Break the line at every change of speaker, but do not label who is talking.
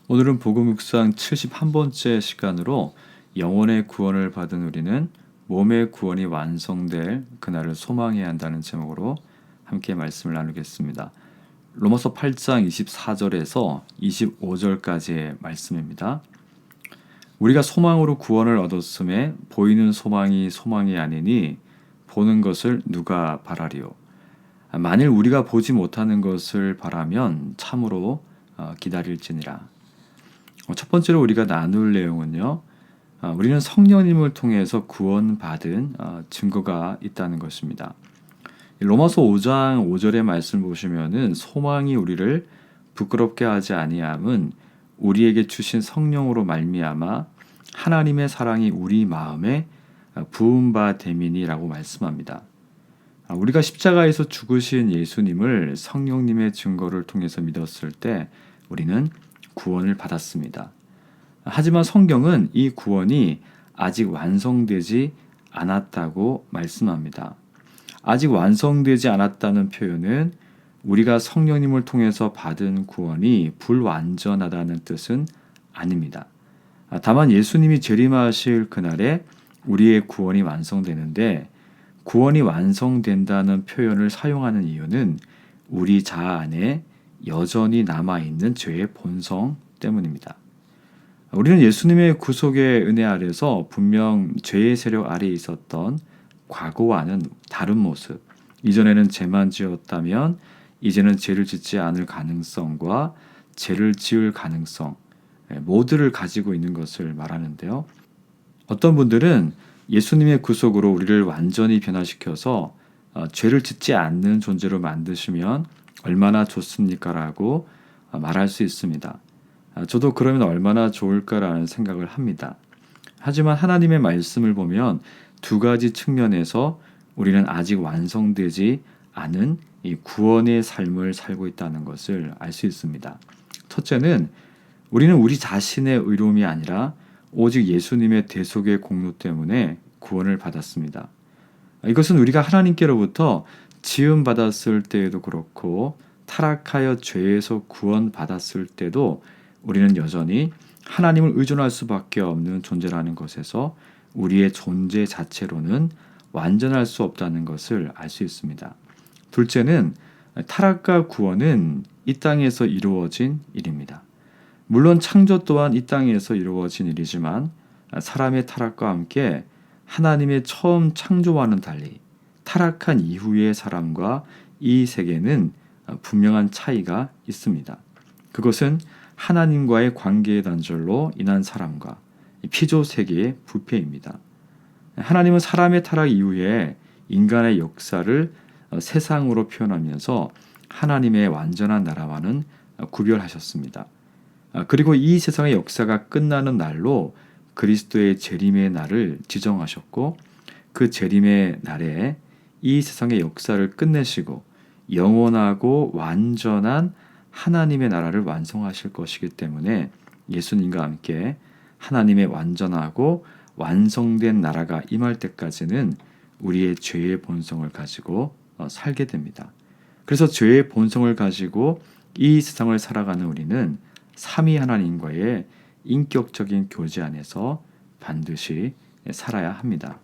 오늘은 복음 묵상 71번째 시간으로 영혼의 구원을 받은 우리는 몸의 구원이 완성될 그날을 소망해야 한다는 제목으로 함께 말씀을 나누겠습니다. 로마서 8장 24절에서 25절까지의 말씀입니다. 우리가 소망으로 구원을 얻었음에 보이는 소망이 소망이 아니니 보는 것을 누가 바라리요. 만일 우리가 보지 못하는 것을 바라면 참으로 기다릴지니라. 첫 번째로 우리가 나눌 내용은요. 우리는 성령님을 통해서 구원받은 증거가 있다는 것입니다. 로마서 5장 5절의 말씀 보시면은 소망이 우리를 부끄럽게 하지 아니함은 우리에게 주신 성령으로 말미암아 하나님의 사랑이 우리 마음에 부은 바 됨이니라고 말씀합니다. 우리가 십자가에서 죽으신 예수님을 성령님의 증거를 통해서 믿었을 때 우리는 구원을 받았습니다. 하지만 성경은 이 구원이 아직 완성되지 않았다고 말씀합니다. 아직 완성되지 않았다는 표현은 우리가 성령님을 통해서 받은 구원이 불완전하다는 뜻은 아닙니다. 다만 예수님이 재림하실 그날에 우리의 구원이 완성되는데 구원이 완성된다는 표현을 사용하는 이유는 우리 자아 안에 여전히 남아있는 죄의 본성 때문입니다. 우리는 예수님의 구속의 은혜 아래서 분명 죄의 세력 아래에 있었던 과거와는 다른 모습, 이전에는 죄만 지었다면 이제는 죄를 짓지 않을 가능성과 죄를 지을 가능성 모두를 가지고 있는 것을 말하는데요. 어떤 분들은 예수님의 구속으로 우리를 완전히 변화시켜서 죄를 짓지 않는 존재로 만드시면 얼마나 좋습니까? 라고 말할 수 있습니다. 저도 그러면 얼마나 좋을까라는 생각을 합니다. 하지만 하나님의 말씀을 보면 두 가지 측면에서 우리는 아직 완성되지 않은 이 구원의 삶을 살고 있다는 것을 알 수 있습니다. 첫째는 우리는 우리 자신의 의로움이 아니라 오직 예수님의 대속의 공로 때문에 구원을 받았습니다. 이것은 우리가 하나님께로부터 지음받았을 때에도 그렇고 타락하여 죄에서 구원받았을 때도 우리는 여전히 하나님을 의존할 수밖에 없는 존재라는 것에서 우리의 존재 자체로는 완전할 수 없다는 것을 알 수 있습니다. 둘째는 타락과 구원은 이 땅에서 이루어진 일입니다. 물론 창조 또한 이 땅에서 이루어진 일이지만 사람의 타락과 함께 하나님의 처음 창조와는 달리 타락한 이후의 사람과 이 세계는 분명한 차이가 있습니다. 그것은 하나님과의 관계의 단절로 인한 사람과 피조 세계의 부패입니다. 하나님은 사람의 타락 이후에 인간의 역사를 세상으로 표현하면서 하나님의 완전한 나라와는 구별하셨습니다. 그리고 이 세상의 역사가 끝나는 날로 그리스도의 재림의 날을 지정하셨고 그 재림의 날에 이 세상의 역사를 끝내시고 영원하고 완전한 하나님의 나라를 완성하실 것이기 때문에 예수님과 함께 하나님의 완전하고 완성된 나라가 임할 때까지는 우리의 죄의 본성을 가지고 살게 됩니다. 그래서 죄의 본성을 가지고 이 세상을 살아가는 우리는 삼위 하나님과의 인격적인 교제 안에서 반드시 살아야 합니다.